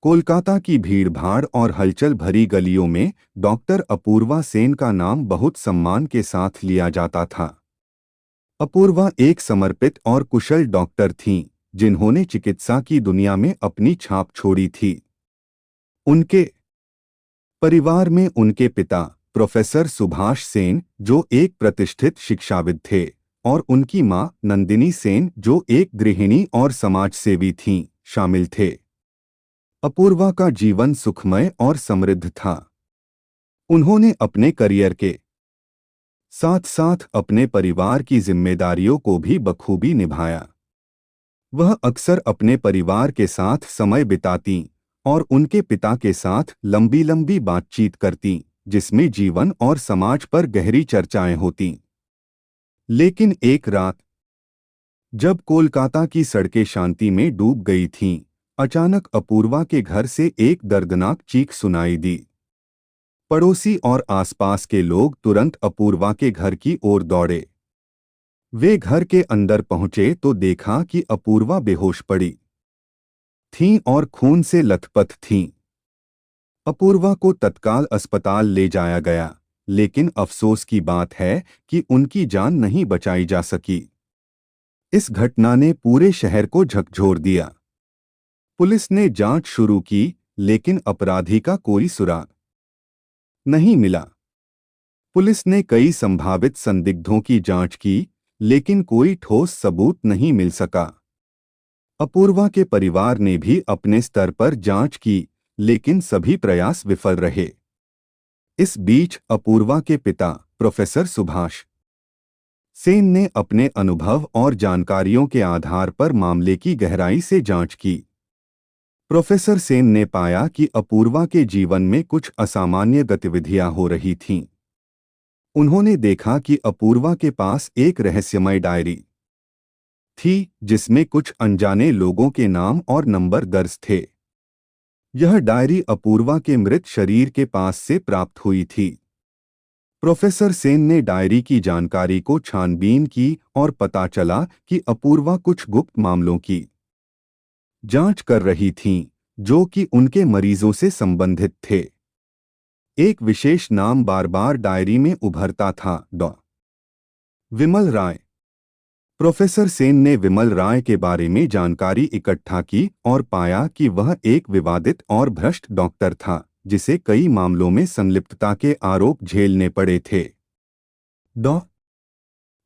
कोलकाता की भीड़भाड़ और हलचल भरी गलियों में डॉक्टर अपूर्वा सेन का नाम बहुत सम्मान के साथ लिया जाता था। अपूर्वा एक समर्पित और कुशल डॉक्टर थीं, जिन्होंने चिकित्सा की दुनिया में अपनी छाप छोड़ी थी। उनके परिवार में उनके पिता प्रोफेसर सुभाष सेन, जो एक प्रतिष्ठित शिक्षाविद थे, और उनकी मां नंदिनी सेन, जो एक गृहिणी और समाजसेवी थीं, शामिल थे। अपूर्वा का जीवन सुखमय और समृद्ध था। उन्होंने अपने करियर के साथ साथ अपने परिवार की जिम्मेदारियों को भी बखूबी निभाया। वह अक्सर अपने परिवार के साथ समय बिताती और उनके पिता के साथ लंबी लंबी बातचीत करती, जिसमें जीवन और समाज पर गहरी चर्चाएं होती। लेकिन एक रात जब कोलकाता की सड़कें शांति में डूब गई थीं, अचानक अपूर्वा के घर से एक दर्दनाक चीख सुनाई दी। पड़ोसी और आसपास के लोग तुरंत अपूर्वा के घर की ओर दौड़े। वे घर के अंदर पहुंचे तो देखा कि अपूर्वा बेहोश पड़ी थीं और खून से लथपथ थीं। अपूर्वा को तत्काल अस्पताल ले जाया गया, लेकिन अफसोस की बात है कि उनकी जान नहीं बचाई जा सकी। इस घटना ने पूरे शहर को झकझोर दिया। पुलिस ने जांच शुरू की, लेकिन अपराधी का कोई सुराग नहीं मिला। पुलिस ने कई संभावित संदिग्धों की जांच की, लेकिन कोई ठोस सबूत नहीं मिल सका। अपूर्वा के परिवार ने भी अपने स्तर पर जांच की, लेकिन सभी प्रयास विफल रहे। इस बीच अपूर्वा के पिता प्रोफेसर सुभाष सेन ने अपने अनुभव और जानकारियों के आधार पर मामले की गहराई से जांच की। प्रोफेसर सेन ने पाया कि अपूर्वा के जीवन में कुछ असामान्य गतिविधियां हो रही थीं। उन्होंने देखा कि अपूर्वा के पास एक रहस्यमय डायरी थी, जिसमें कुछ अनजाने लोगों के नाम और नंबर दर्ज थे। यह डायरी अपूर्वा के मृत शरीर के पास से प्राप्त हुई थी। प्रोफेसर सेन ने डायरी की जानकारी को छानबीन की और पता चला कि अपूर्वा कुछ गुप्त मामलों की जांच कर रही थीं, जो कि उनके मरीजों से संबंधित थे। एक विशेष नाम बार बार डायरी में उभरता था, डॉ. विमल राय। प्रोफेसर सेन ने विमल राय के बारे में जानकारी इकट्ठा की और पाया कि वह एक विवादित और भ्रष्ट डॉक्टर था, जिसे कई मामलों में संलिप्तता के आरोप झेलने पड़े थे। डॉ.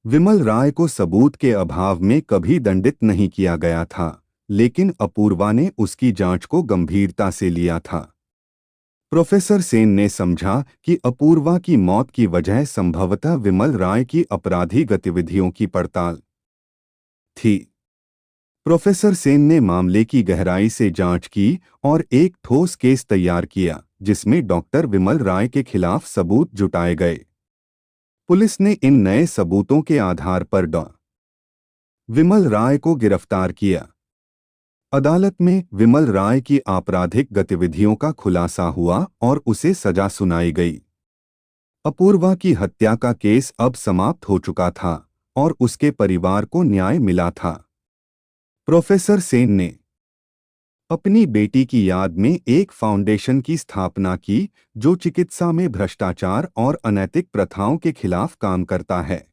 विमल राय को सबूत के अभाव में कभी दंडित नहीं किया गया था, लेकिन अपूर्वा ने उसकी जांच को गंभीरता से लिया था। प्रोफेसर सेन ने समझा कि अपूर्वा की मौत की वजह संभवतः विमल राय की अपराधी गतिविधियों की पड़ताल थी। प्रोफेसर सेन ने मामले की गहराई से जांच की और एक ठोस केस तैयार किया, जिसमें डॉक्टर विमल राय के खिलाफ सबूत जुटाए गए। पुलिस ने इन नए सबूतों के आधार पर डॉ. विमल राय को गिरफ्तार किया। अदालत में विमल राय की आपराधिक गतिविधियों का खुलासा हुआ और उसे सजा सुनाई गई। अपूर्वा की हत्या का केस अब समाप्त हो चुका था और उसके परिवार को न्याय मिला था। प्रोफेसर सेन ने अपनी बेटी की याद में एक फाउंडेशन की स्थापना की, जो चिकित्सा में भ्रष्टाचार और अनैतिक प्रथाओं के खिलाफ काम करता है।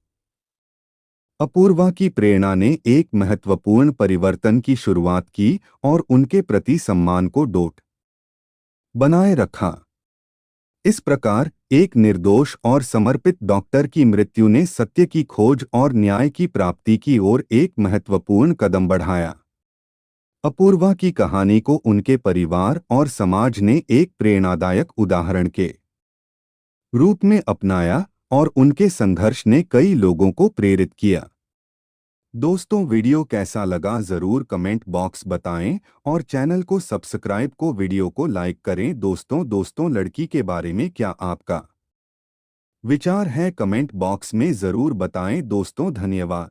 अपूर्वा की प्रेरणा ने एक महत्वपूर्ण परिवर्तन की शुरुआत की और उनके प्रति सम्मान को डोट बनाए रखा। इस प्रकार एक निर्दोष और समर्पित डॉक्टर की मृत्यु ने सत्य की खोज और न्याय की प्राप्ति की ओर एक महत्वपूर्ण कदम बढ़ाया। अपूर्वा की कहानी को उनके परिवार और समाज ने एक प्रेरणादायक उदाहरण के रूप में अपनाया और उनके संघर्ष ने कई लोगों को प्रेरित किया। दोस्तों, वीडियो कैसा लगा ज़रूर कमेंट बॉक्स बताएं और चैनल को सब्सक्राइब को वीडियो को लाइक करें। दोस्तों लड़की के बारे में क्या आपका विचार है, कमेंट बॉक्स में ज़रूर बताएं। दोस्तों, धन्यवाद।